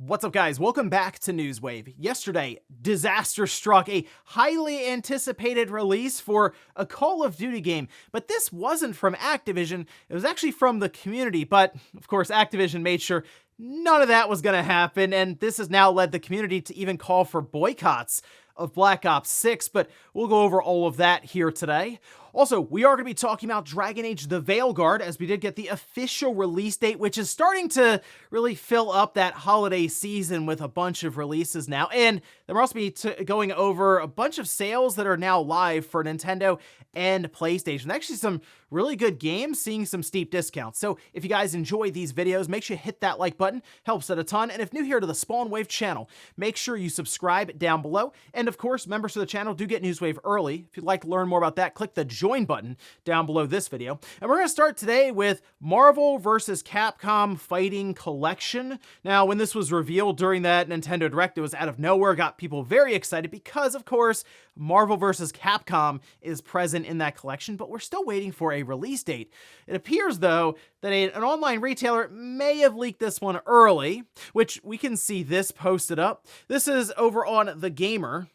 What's up, guys? Welcome back to Newswave. Yesterday, disaster struck, a highly anticipated release for a Call of Duty game, but this wasn't from Activision, it was actually from the community, but of course Activision made sure none of that was going to happen, and this has now led the community to even call for boycotts of Black Ops 6, but we'll go over all of that here today. Also, we are going to be talking about Dragon Age the Veilguard, as we did get the official release date, which is starting to really fill up that holiday season with a bunch of releases now. And then we're also be going over a bunch of sales that are now live for Nintendo and PlayStation. Actually, some really good games, seeing some steep discounts. So if you guys enjoy these videos, make sure you hit that like button, helps out a ton. And if new here to the Spawn Wave channel, make sure you subscribe down below. And of course, members of the channel do get Newswave early. If you'd like to learn more about that, click the join button down below this video. And we're going to start today with Marvel vs. Capcom Fighting Collection. Now, when this was revealed during that Nintendo Direct, it was out of nowhere, got people very excited because, of course, Marvel vs. Capcom is present in that collection, but we're still waiting for a release date. It appears, though, that an online retailer may have leaked this one early, which we can see this posted up. This is over on The Gamer,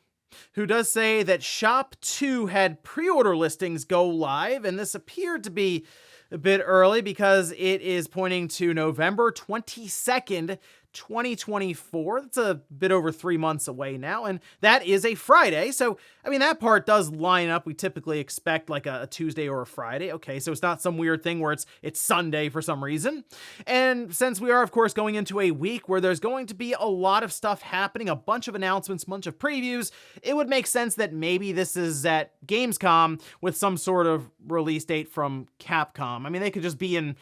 who does say that Shop 2 had pre-order listings go live, and this appeared to be a bit early because it is pointing to November 22nd, 2024. That's a bit over 3 months away now, and that is a Friday. So, I mean, that part does line up. We typically expect like a Tuesday or a Friday. Okay, so it's not some weird thing where it's Sunday for some reason. And since we are, of course, going into a week where there's going to be a lot of stuff happening, a bunch of announcements, a bunch of previews, it would make sense that maybe this is at Gamescom with some sort of release date from Capcom. I mean, they could just be in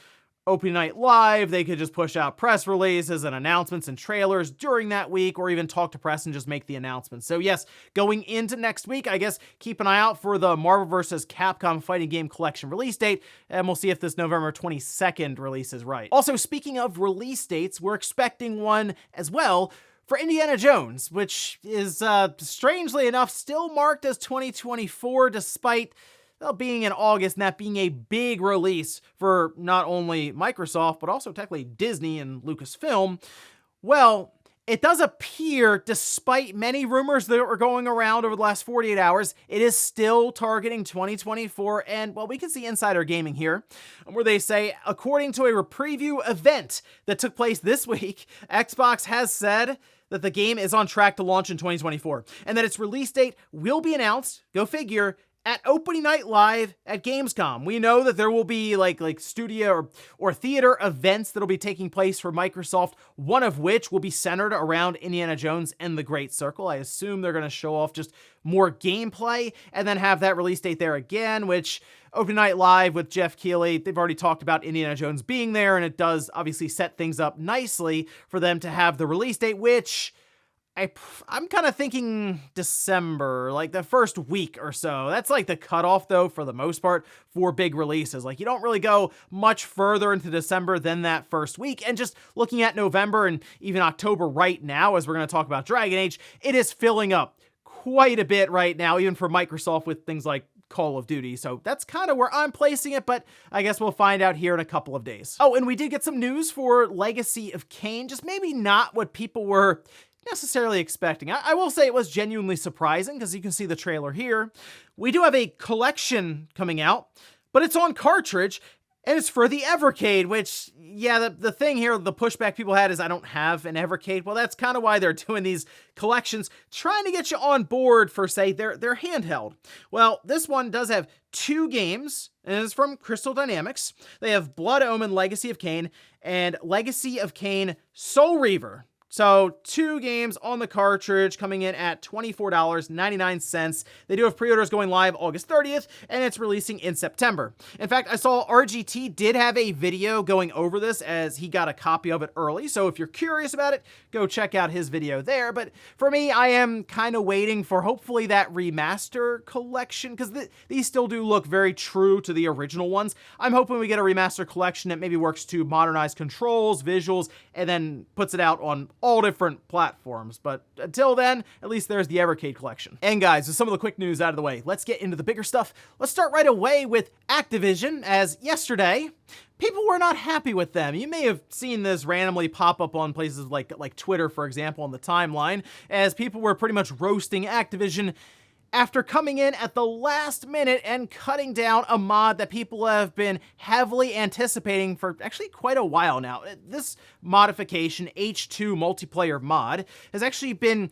opening night live, they could just push out press releases and announcements and trailers during that week, or even talk to press and just make the announcements. So yes, going into next week, I guess keep an eye out for the Marvel vs. Capcom Fighting Game Collection release date, and we'll see if this November 22nd release is right. Also, speaking of release dates, we're expecting one as well for Indiana Jones, which is, strangely enough, still marked as 2024, despite being in August and that being a big release for not only Microsoft, but also technically Disney and Lucasfilm. Well, it does appear, despite many rumors that were going around over the last 48 hours, it is still targeting 2024. And, well, we can see Insider Gaming here, where they say, according to a preview event that took place this week, Xbox has said that the game is on track to launch in 2024, and that its release date will be announced, go figure, at opening night live at Gamescom. We know that there will be like studio or theater events that'll be taking place for Microsoft, one of which will be centered around Indiana Jones and the Great Circle. I assume they're going to show off just more gameplay and then have that release date there again, which opening night live with Jeff Keighley, they've already talked about Indiana Jones being there, and it does obviously set things up nicely for them to have the release date, which I'm kind of thinking December, like the first week or so. That's like the cutoff, though, for the most part, for big releases. Like, you don't really go much further into December than that first week. And just looking at November and even October right now, as we're going to talk about Dragon Age, it is filling up quite a bit right now, even for Microsoft with things like Call of Duty. So that's kind of where I'm placing it, but I guess we'll find out here in a couple of days. Oh, and we did get some news for Legacy of Kain, just maybe not what people were necessarily expecting. I will say it was genuinely surprising, because you can see the trailer here. We do have a collection coming out, but it's on cartridge, and it's for the Evercade, which, yeah, the thing here, the pushback people had is I don't have an Evercade. Well, that's kind of why they're doing these collections, trying to get you on board for, say, their handheld. Well, this one does have 2 games, and it's from Crystal Dynamics. They have Blood Omen Legacy of Kain and Legacy of Kain Soul Reaver. So 2 games on the cartridge coming in at $24.99. They do have pre-orders going live August 30th, and it's releasing in September. In fact, I saw RGT did have a video going over this, as he got a copy of it early. So if you're curious about it, go check out his video there. But for me, I am kind of waiting for hopefully that remaster collection, because these still do look very true to the original ones. I'm hoping we get a remaster collection that maybe works to modernize controls, visuals, and then puts it out on all different platforms. But until then, at least there's the Evercade collection. And guys, with some of the quick news out of the way, let's get into the bigger stuff. Let's start right away with Activision, as yesterday, people were not happy with them. You may have seen this randomly pop up on places like Twitter, for example, on the timeline, as people were pretty much roasting Activision after coming in at the last minute and cutting down a mod that people have been heavily anticipating for actually quite a while now. This modification, H2 multiplayer mod, has actually been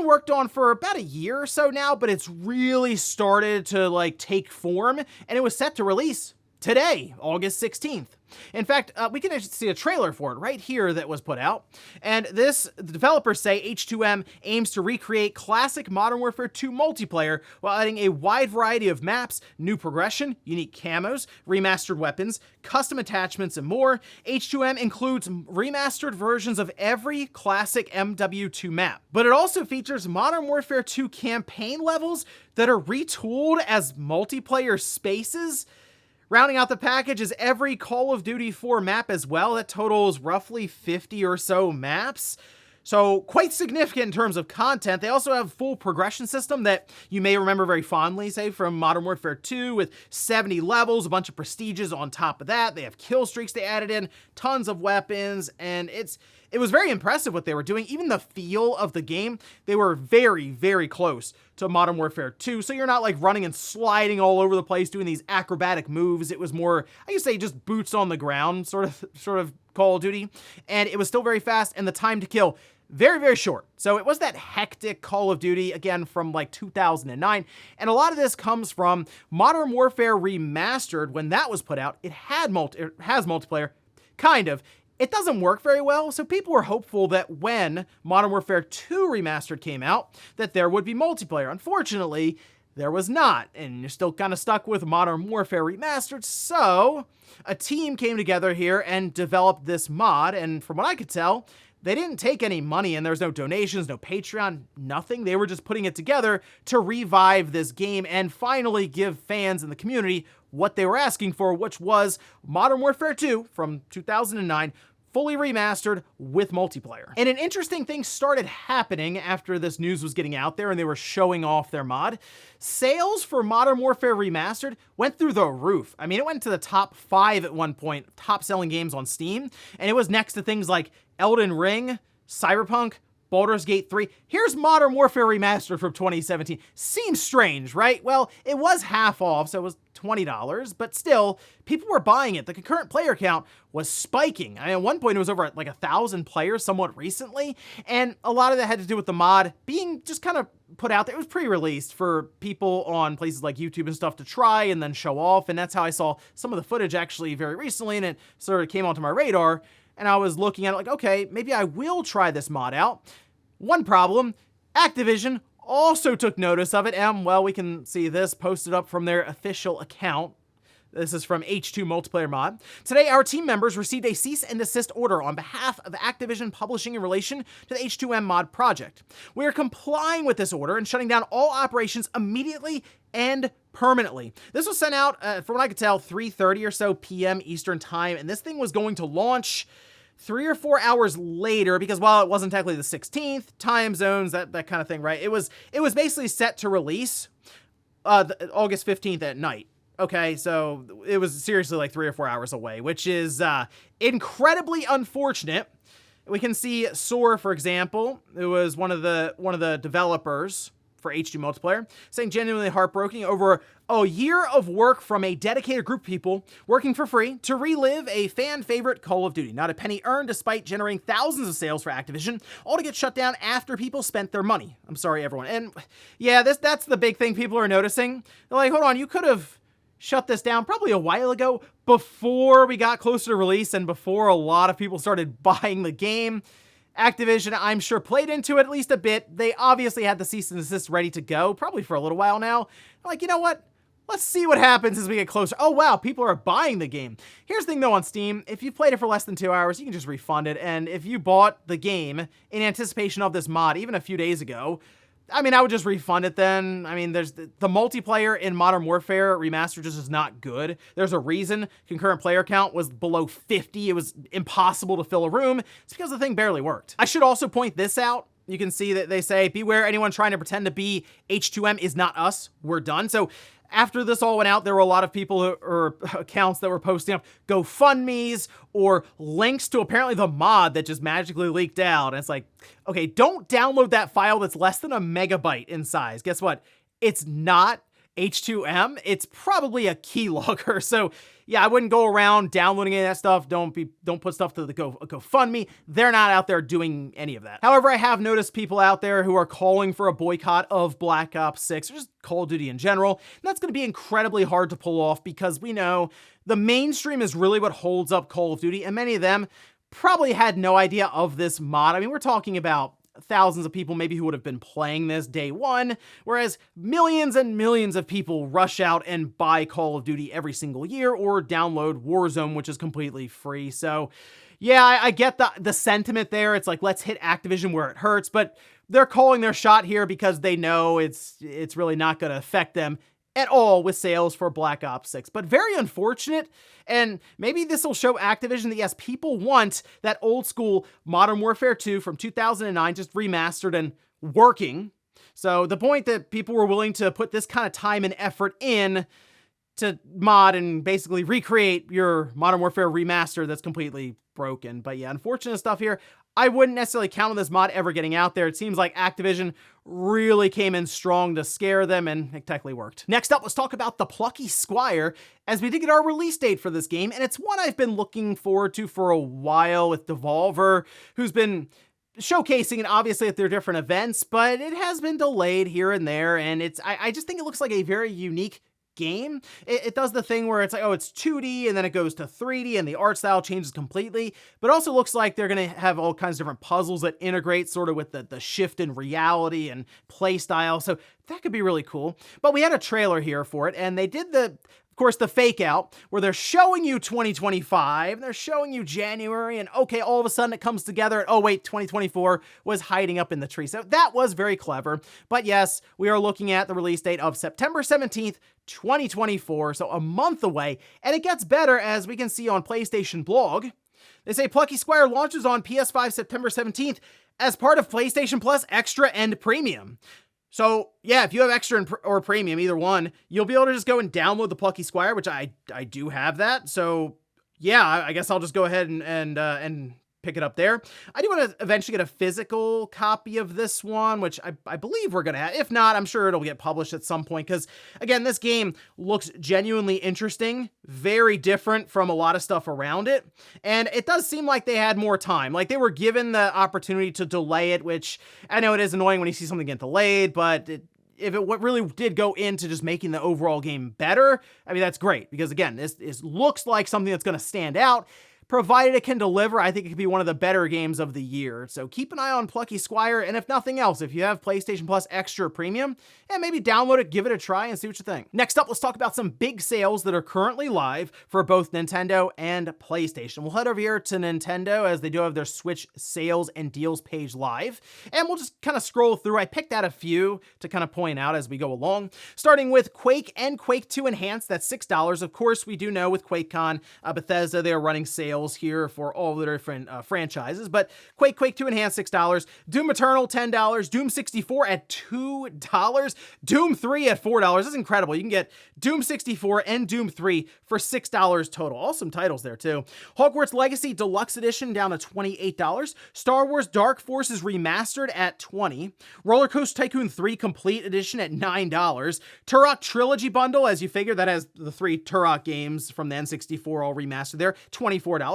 worked on for about a year or so now, but it's really started to take form, and it was set to release today, August 16th. In fact, we can actually see a trailer for it right here that was put out. And the developers say H2M aims to recreate classic Modern Warfare 2 multiplayer while adding a wide variety of maps, new progression, unique camos, remastered weapons, custom attachments, and more. H2M includes remastered versions of every classic MW2 map. But it also features Modern Warfare 2 campaign levels that are retooled as multiplayer spaces. Rounding out the package is every Call of Duty 4 map as well. That totals roughly 50 or so maps. So quite significant in terms of content. They also have a full progression system that you may remember very fondly, say, from Modern Warfare 2 with 70 levels, a bunch of prestiges on top of that. They have kill streaks they added in, tons of weapons, and it was very impressive what they were doing. Even the feel of the game, they were very, very close to Modern Warfare 2. So you're not running and sliding all over the place doing these acrobatic moves. It was more, I used to say, just boots on the ground sort of Call of Duty. And it was still very fast, and the time to kill very, very short. So it was that hectic Call of Duty, again, from 2009. And a lot of this comes from Modern Warfare Remastered. When that was put out, it has multiplayer, kind of. It doesn't work very well, so people were hopeful that when Modern Warfare 2 Remastered came out, that there would be multiplayer. Unfortunately, there was not, and you're still kind of stuck with Modern Warfare Remastered, so a team came together here and developed this mod, and from what I could tell, they didn't take any money, and there was no donations, no Patreon, nothing. They were just putting it together to revive this game and finally give fans in the community what they were asking for, which was Modern Warfare 2 from 2009, fully remastered with multiplayer. And an interesting thing started happening after this news was getting out there and they were showing off their mod. Sales for Modern Warfare Remastered went through the roof. I mean, it went to the top 5 at one point, top selling games on Steam, and it was next to things like Elden Ring, Cyberpunk, Baldur's Gate 3. Here's Modern Warfare Remastered from 2017. Seems strange, right? Well, it was half off, so it was $20, but still, people were buying it. The concurrent player count was spiking. I mean, at one point, it was over at 1,000 players somewhat recently, and a lot of that had to do with the mod being just kind of put out there. It was pre-released for people on places like YouTube and stuff to try and then show off, and that's how I saw some of the footage actually very recently, and it sort of came onto my radar, and I was looking at it okay, maybe I will try this mod out. One problem, Activision also took notice of it, and, well, we can see this posted up from their official account. This is from H2 Multiplayer Mod. Today, our team members received a cease and desist order on behalf of Activision Publishing in relation to the H2M mod project. We are complying with this order and shutting down all operations immediately and permanently. This was sent out, from what I could tell, 3:30 or so p.m. Eastern Time, and this thing was going to launch 3 or 4 hours later, because while it wasn't technically the 16th, time zones, that kind of thing, right? It was basically set to release August 15th at night. Okay, so it was seriously 3 or 4 hours away, which is incredibly unfortunate. We can see Soar, for example, who was one of the developers for H2 Multiplayer, saying genuinely heartbroken over a year of work from a dedicated group of people working for free to relive a fan favorite Call of Duty. Not a penny earned despite generating thousands of sales for Activision, all to get shut down after people spent their money. I'm sorry, everyone. And yeah, that's the big thing people are noticing. They're like, hold on, you could have shut this down probably a while ago, before we got closer to release and before a lot of people started buying the game. Activision, I'm sure, played into it at least a bit. They obviously had the cease and desist ready to go, probably for a little while now. Like, you know what? Let's see what happens as we get closer. Oh, wow, people are buying the game. Here's the thing, though, on Steam. If you played it for less than 2 hours, you can just refund it. And if you bought the game in anticipation of this mod, even a few days ago, I mean, I would just refund it then. I mean, there's the multiplayer in Modern Warfare Remastered just is not good. There's a reason concurrent player count was below 50. It was impossible to fill a room. It's because the thing barely worked. I should also point this out. You can see that they say, beware anyone trying to pretend to be H2M is not us. We're done. So after this all went out, there were a lot of people or accounts that were posting up GoFundMes or links to apparently the mod that just magically leaked out. And it's like, okay, don't download that file that's less than a megabyte in size. Guess what? It's not H2M. It's probably a keylogger. So yeah, I wouldn't go around downloading any of that stuff. Don't put stuff to the GoFundMe. They're not out there doing any of that. However, I have noticed people out there who are calling for a boycott of Black Ops 6 or just Call of Duty in general. And that's going to be incredibly hard to pull off because we know the mainstream is really what holds up Call of Duty, and many of them probably had no idea of this mod. I mean, we're talking about thousands of people maybe who would have been playing this day one, whereas millions and millions of people rush out and buy Call of Duty every single year or download Warzone, which is completely free. So yeah, I get the sentiment there. It's like, let's hit Activision where it hurts, but they're calling their shot here because they know it's really not going to affect them at all with sales for Black Ops 6, but very unfortunate. And maybe this will show Activision that yes, people want that old school Modern Warfare 2 from 2009 just remastered and working. So the point that people were willing to put this kind of time and effort in to mod and basically recreate your Modern Warfare remaster that's completely broken. But yeah, unfortunate stuff here. I wouldn't necessarily count on this mod ever getting out there. It seems like Activision really came in strong to scare them, and it technically worked. Next up, let's talk about the Plucky Squire, as we did get our release date for this game, and it's one I've been looking forward to for a while with Devolver, who's been showcasing it obviously at their different events, but it has been delayed here and there, and I just think it looks like a very unique game. It does the thing where it's like, oh, it's 2D and then it goes to 3D and the art style changes completely, but also looks like they're going to have all kinds of different puzzles that integrate sort of with the shift in reality and play style. So that could be really cool. But we had a trailer here for it, and they did of course, the fake out where they're showing you 2025, they're showing you January, and okay, all of a sudden it comes together, and oh wait, 2024 was hiding up in the tree. So that was very clever. But yes, we are looking at the release date of September 17th, 2024, so a month away. And it gets better, as we can see on PlayStation Blog. They say Plucky Squire launches on PS5 September 17th as part of PlayStation Plus Extra and Premium. So yeah, if you have Extra or Premium, either one, you'll be able to just go and download the Plucky Squire, which I do have that. So yeah, I guess I'll just go ahead and pick it up there. I do want to eventually get a physical copy of this one, which I believe we're going to have. If not, I'm sure it'll get published at some point, because again, this game looks genuinely interesting, very different from a lot of stuff around it. And it does seem like they had more time. Like they were given the opportunity to delay it, which I know it is annoying when you see something get delayed, but if it really did go into just making the overall game better, I mean, that's great, because again, this looks like something that's going to stand out. Provided it can deliver, I think it could be one of the better games of the year. So keep an eye on Plucky Squire, and if nothing else, if you have PlayStation Plus Extra Premium, maybe download it, give it a try, and see what you think. Next up, let's talk about some big sales that are currently live for both Nintendo and PlayStation. We'll head over here to Nintendo, as they do have their Switch sales and deals page live, and we'll just kind of scroll through. I picked out a few to kind of point out as we go along, starting with Quake and Quake 2 Enhanced. That's $6. Of course, we do know with QuakeCon, Bethesda, they are running sales here for all the different franchises, but Quake 2 Enhanced, $6, Doom Eternal, $10, Doom 64 at $2, Doom 3 at $4. That's incredible. You can get Doom 64 and Doom 3 for $6 total. Awesome titles there too. Hogwarts Legacy Deluxe Edition down to $28, Star Wars Dark Forces Remastered at $20, Roller Coaster Tycoon 3 Complete Edition at $9, Turok Trilogy Bundle, as you figure, that has the 3 Turok games from the N64 all remastered there, $24.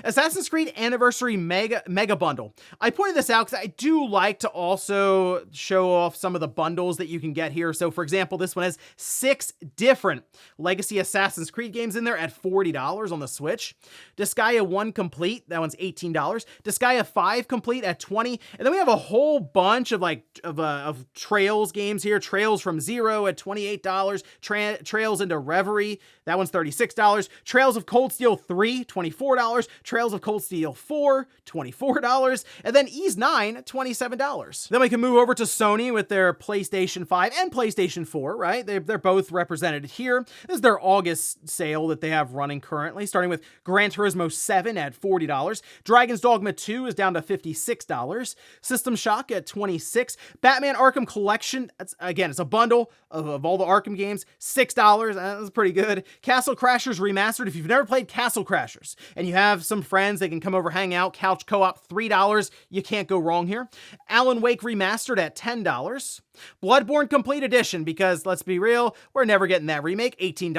Assassin's Creed Anniversary Mega Bundle. I pointed this out because I do like to also show off some of the bundles that you can get here. So for example, this one has 6 different Legacy Assassin's Creed games in there at $40 on the Switch. Disgaea 1 Complete, that one's $18. Disgaea 5 Complete at $20. And then we have a whole bunch of Trails games here. Trails from Zero at $28. Trails into Reverie, that one's $36. Trails of Cold Steel 3, $24. $24, Trails of Cold Steel 4, $24, and then Ys 9, $27. Then we can move over to Sony with their PlayStation 5 and PlayStation 4, right? They're both represented here. This is their August sale that they have running currently, starting with Gran Turismo 7 at $40, Dragon's Dogma 2 is down to $56, System Shock at $26, Batman Arkham Collection, it's a bundle of all the Arkham games, $6, that's pretty good. Castle Crashers Remastered, if you've never played Castle Crashers and you have some friends, they can come over, hang out, couch co-op, $3, you can't go wrong here. Alan Wake Remastered at $10, Bloodborne Complete Edition, because let's be real, we're never getting that remake, $18,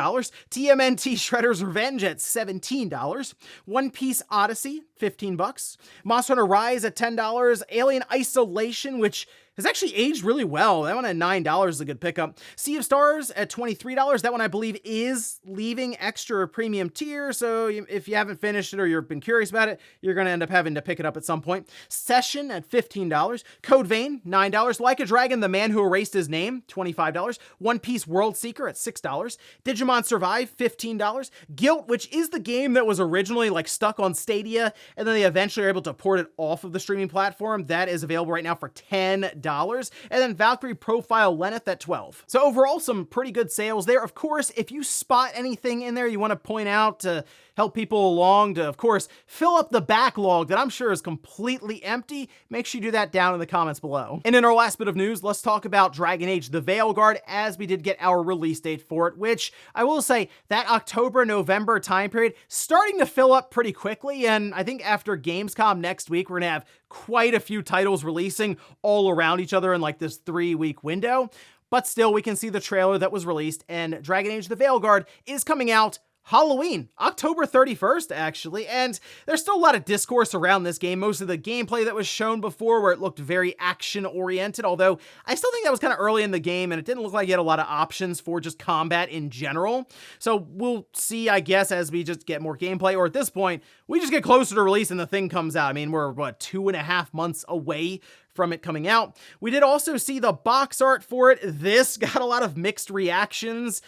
TMNT Shredder's Revenge at $17, One Piece Odyssey, $15, Monster Hunter Rise at $10, Alien Isolation, which has actually aged really well. That one at $9 is a good pickup. Sea of Stars at $23. That one I believe is leaving extra premium tier, so if you haven't finished it or you've been curious about it, you're going to end up having to pick it up at some point. Session at $15. Code Vein, $9. Like a Dragon, The Man Who Erased His Name, $25. One Piece World Seeker at $6. Digimon Survive, $15. Guilt, which is the game that was originally like stuck on Stadia, and then they eventually were able to port it off of the streaming platform. That is available right now for $10. And then Valkyrie Profile Lenneth at $12. So overall, some pretty good sales there. Of course, if you spot anything in there you want to point out to help people along to, of course, fill up the backlog that I'm sure is completely empty, make sure you do that down in the comments below. And in our last bit of news, let's talk about Dragon Age the Veilguard, as we did get our release date for it, which I will say that October-November time period starting to fill up pretty quickly, and I think after Gamescom next week, we're gonna have quite a few titles releasing all around each other in like this 3-week window. But still, we can see the trailer that was released, and Dragon Age the Veilguard is coming out Halloween, October 31st, actually, and there's still a lot of discourse around this game. Most of the gameplay that was shown before, where it looked very action-oriented, although I still think that was kind of early in the game, and it didn't look like you had a lot of options for just combat in general. So we'll see, I guess, as we just get more gameplay, or at this point, we just get closer to release and the thing comes out. I mean, we're, 2.5 months away from it coming out. We did also see the box art for it. This got a lot of mixed reactions.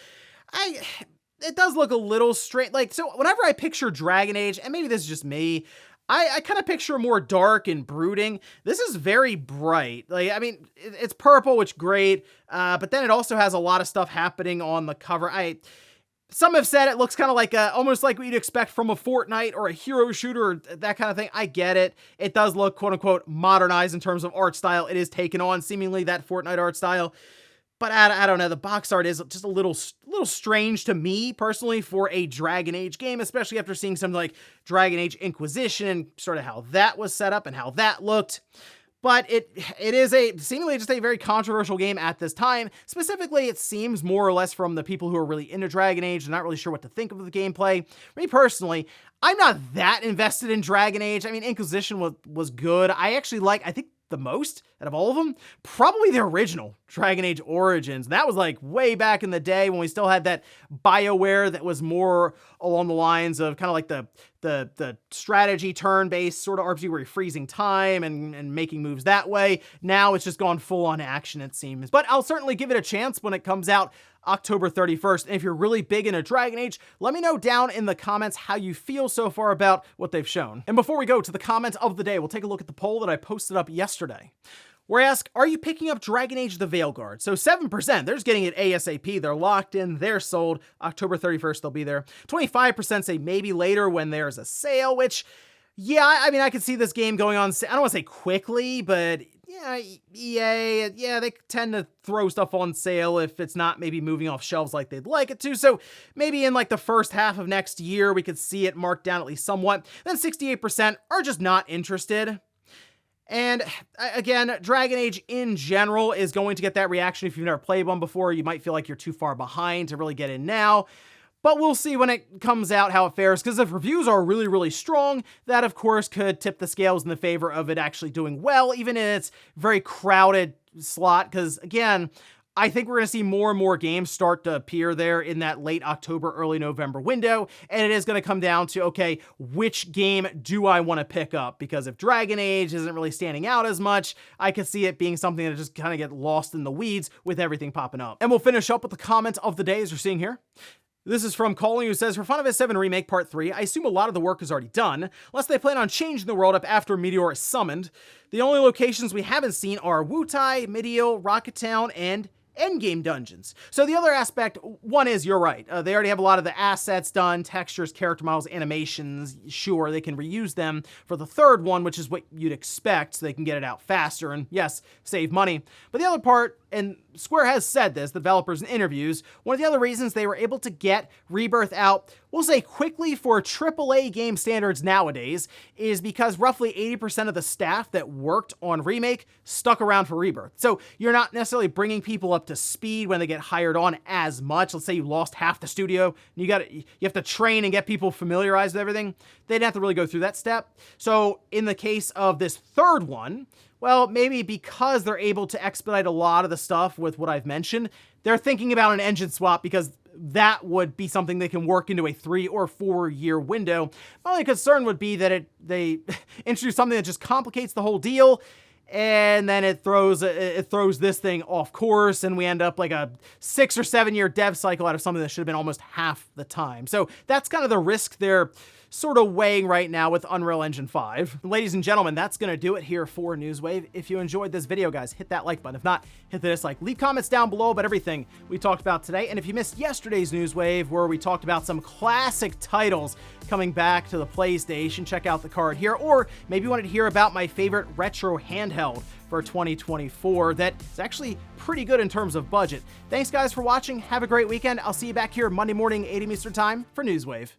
It does look a little strange. Like, so whenever I picture Dragon Age, and maybe this is just me, I kind of picture more dark and brooding. This is very bright. Like, I mean, it's purple, which is great, but then it also has a lot of stuff happening on the cover. Some have said it looks kind of like almost like what you'd expect from a Fortnite or a hero shooter or that kind of thing. I get it. It does look, quote unquote, modernized in terms of art style. It is taken on seemingly that Fortnite art style. But I don't know, the box art is just a little strange to me personally for a Dragon Age game, especially after seeing something like Dragon Age Inquisition and sort of how that was set up and how that looked. But it is seemingly just a very controversial game at this time. Specifically, it seems more or less from the people who are really into Dragon Age and not really sure what to think of the gameplay. Me personally, I'm not that invested in Dragon Age. I mean, Inquisition was good. I think the most out of all of them, probably the original Dragon Age Origins. That was like way back in the day when we still had that BioWare that was more along the lines of kind of like the strategy turn-based sort of RPG where you're freezing time and making moves that way. Now it's just gone full on action, it seems. But I'll certainly give it a chance when it comes out October 31st. And if you're really big into Dragon Age, let me know down in the comments how you feel so far about what they've shown. And before we go to the comment of the day, we'll take a look at the poll that I posted up yesterday, where I ask, are you picking up Dragon Age the Veilguard? So 7%, they're just getting it ASAP. They're locked in, they're sold. October 31st, they'll be there. 25% say maybe later when there's a sale, which, yeah, I mean, I could see this game going on, I don't want to say quickly, but yeah, EA, yeah, they tend to throw stuff on sale if it's not maybe moving off shelves like they'd like it to. So maybe in like the first half of next year, we could see it marked down at least somewhat. Then 68% are just not interested. And again, Dragon Age in general is going to get that reaction. If you've never played one before, you might feel like you're too far behind to really get in now. But we'll see when it comes out how it fares, because if reviews are really, really strong, that of course could tip the scales in the favor of it actually doing well, even in its very crowded slot. Because again, I think we're going to see more and more games start to appear there in that late October, early November window. And it is going to come down to, okay, which game do I want to pick up? Because if Dragon Age isn't really standing out as much, I could see it being something that just kind of get lost in the weeds with everything popping up. And we'll finish up with the comment of the day as you're seeing here. This is from Colin, who says, for Final Fantasy VII Remake Part 3, I assume a lot of the work is already done, unless they plan on changing the world up after Meteor is summoned. The only locations we haven't seen are Wutai, Mideo, Rocket Town, and endgame dungeons. So the other aspect, one is, you're right, they already have a lot of the assets done, textures, character models, animations. Sure, they can reuse them for the third one, which is what you'd expect, so they can get it out faster and, yes, save money. But the other part, and Square has said this, the developers in interviews, one of the other reasons they were able to get Rebirth out, we'll say quickly for AAA game standards nowadays, is because roughly 80% of the staff that worked on Remake stuck around for Rebirth. So you're not necessarily bringing people up to speed when they get hired on as much. Let's say you lost half the studio, and you have to train and get people familiarized with everything. They didn't have to really go through that step. So in the case of this third one, well, maybe because they're able to expedite a lot of the stuff with what I've mentioned, they're thinking about an engine swap because that would be something they can work into a 3 or 4 year window. My only concern would be that they introduce something that just complicates the whole deal, and then it throws this thing off course, and we end up like a 6 or 7 year dev cycle out of something that should have been almost half the time. So that's kind of the risk they're sort of weighing right now with Unreal Engine 5. Ladies and gentlemen, that's gonna do it here for Newswave. If you enjoyed this video, guys, hit that like button. If not, hit the dislike. Leave comments down below about everything we talked about today. And if you missed yesterday's Newswave, where we talked about some classic titles coming back to the PlayStation, check out the card here. Or maybe you wanted to hear about my favorite retro handheld for 2024 that is actually pretty good in terms of budget. Thanks, guys, for watching. Have a great weekend. I'll see you back here Monday morning, 8 a.m. Eastern Time for Newswave.